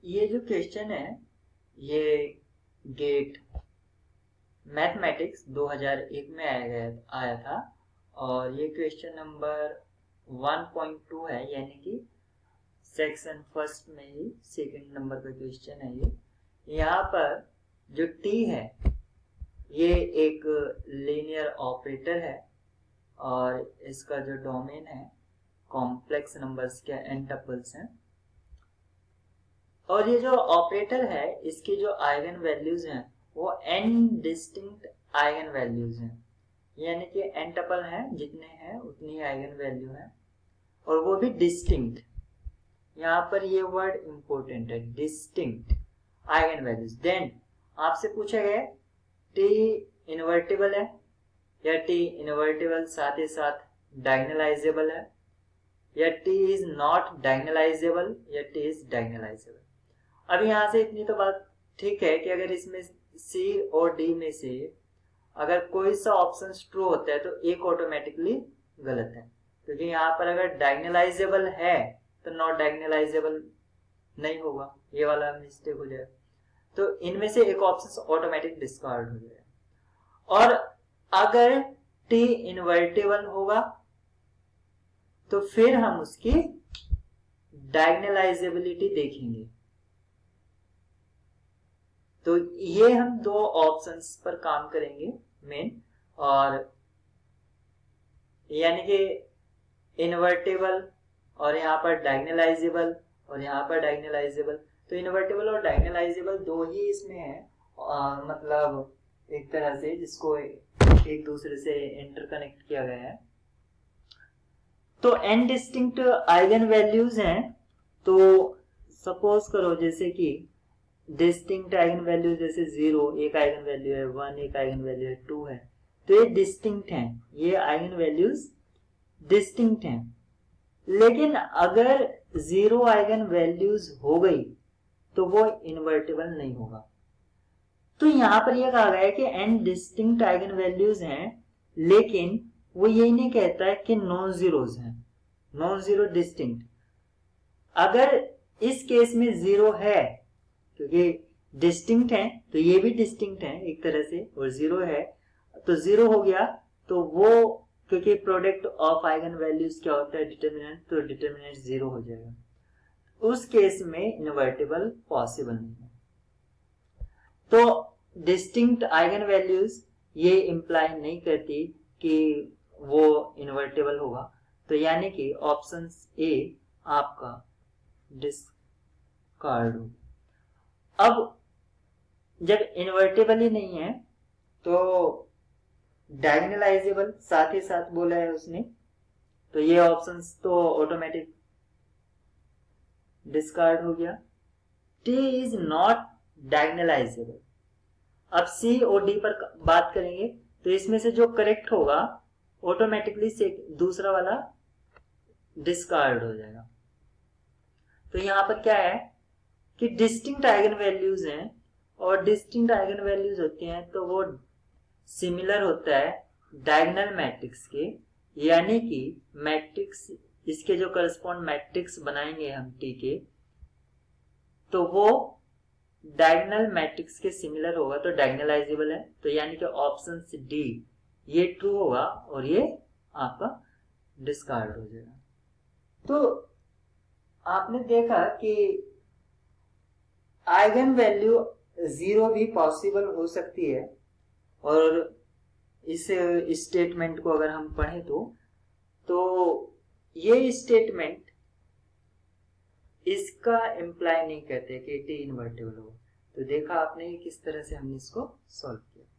ये जो क्वेश्चन है ये गेट मैथमेटिक्स 2001 में आया था और ये क्वेश्चन नंबर 1.2 है, यानी कि सेक्शन फर्स्ट में ही सेकंड नंबर का क्वेश्चन है ये। यहाँ पर जो टी है ये एक लीनियर ऑपरेटर है और इसका जो डोमेन है कॉम्प्लेक्स नंबर्स के n टपल्स हैं और ये जो ऑपरेटर है इसकी जो आइगन वैल्यूज हैं वो n डिस्टिंक्ट आइगन वैल्यूज हैं, यानी कि n टपल हैं जितने हैं उतनी आइगन वैल्यू है और वो भी डिस्टिंक्ट। यहाँ पर ये वर्ड इंपॉर्टेंट है, डिस्टिंक्ट आइगन वैल्यूज। देन आपसे पूछा गया टी इनवर्टिबल है या टी इनवर्टिबल साथ ही साथ डायगोनलाइजेबल है या टी इज नॉट डायगोनलाइजेबल या टी इज डायगोनलाइजेबल। अब यहाँ से इतनी तो बात ठीक है कि अगर इसमें सी और डी में से अगर कोई सा ऑप्शन ट्रू होता है तो एक ऑटोमेटिकली गलत है, क्योंकि यहाँ पर अगर डायगोनलाइजेबल है तो नॉट डायगोनलाइजेबल नहीं होगा, ये वाला मिस्टेक हो जाएगा। तो इनमें से एक ऑप्शन ऑटोमेटिक डिस्कार्ड हो जाएगा। और अगर टी इनवर्टिबल होगा तो फिर हम उसकी डायगोनलाइजेबिलिटी देखेंगे। तो ये हम दो ऑप्शंस पर काम करेंगे मेन, और यानी कि इनवर्टेबल और यहाँ पर डायगोनलाइजेबल और यहाँ पर डायगोनलाइजेबल। तो इनवर्टेबल और डायगोनलाइजेबल दो ही इसमें है, मतलब एक तरह से जिसको एक दूसरे से इंटरकनेक्ट किया गया है। तो n डिस्टिंक्ट आइगन वैल्यूज हैं, तो सपोज करो जैसे कि डिस्टिंक्ट आइगन वैल्यू जैसे 0 एक आइगन वैल्यू है, 1 एक आइगन वैल्यू है, 2 है, तो ये डिस्टिंक्ट हैं, ये आइगन वैल्यूज डिस्टिंक्ट हैं। लेकिन अगर 0 आइगन वैल्यूज हो गई तो वो इनवर्टेबल नहीं होगा। तो यहां पर यह कहा गया है कि n डिस्टिंक्ट आइगन वैल्यूज हैं, लेकिन वो यही नहीं कहता है कि नॉन जीरोज हैं, नॉन जीरो डिस्टिंक्ट। अगर इस केस में 0 है, क्योंकि डिस्टिंक्ट है तो ये भी डिस्टिंक्ट है एक तरह से, और 0 है तो 0 हो गया, तो वो क्योंकि प्रोडक्ट ऑफ आइगन वैल्यूज क्या होता है डिटर्मिनेंट, तो डिटर्मिनेंट 0 हो जाएगा। उस केस में इनवर्टेबल पॉसिबल नहीं है। तो डिस्टिंक्ट आइगन वैल्यूज ये इंप्लाई नहीं करती कि वो इनवर्टेबल होगा, तो यानी कि ऑप्शन ए आपका डिस्कार्ड हो। अब जब इनवर्टेबल ही नहीं है तो डायगोनलाइजेबल साथ ही साथ बोला है उसने, तो ये ऑप्शंस तो ऑटोमेटिक डिस्कार्ड हो गया। T is not diagonalisable. अब सी और डी पर बात करेंगे, तो इसमें से जो करेक्ट होगा ऑटोमेटिकली से दूसरा वाला डिस्कार्ड हो जाएगा। तो यहां पर क्या है कि डिस्टिंक्ट आइगन वैल्यूज हैं, और डिस्टिंक्ट आइगन वैल्यूज होती हैं तो वो सिमिलर होता है डायगोनल मैट्रिक्स के, यानी कि मैट्रिक्स इसके जो करस्पॉन्ड मैट्रिक्स बनाएंगे हम टी के, तो वो डायगोनल मैट्रिक्स के सिमिलर होगा, तो डायगोनलाइजेबल है। तो यानी कि ऑप्शन डी ये ट्रू होगा और ये आपका डिस्कार्ड हो जाएगा। तो आपने देखा कि आइगन वैल्यू 0 भी पॉसिबल हो सकती है, और इस स्टेटमेंट को अगर हम पढ़ें तो ये स्टेटमेंट इसका इम्प्लाई नहीं करते कि टी इनवर्टेबल हो। तो देखा आपने किस तरह से हमने इसको सॉल्व किया।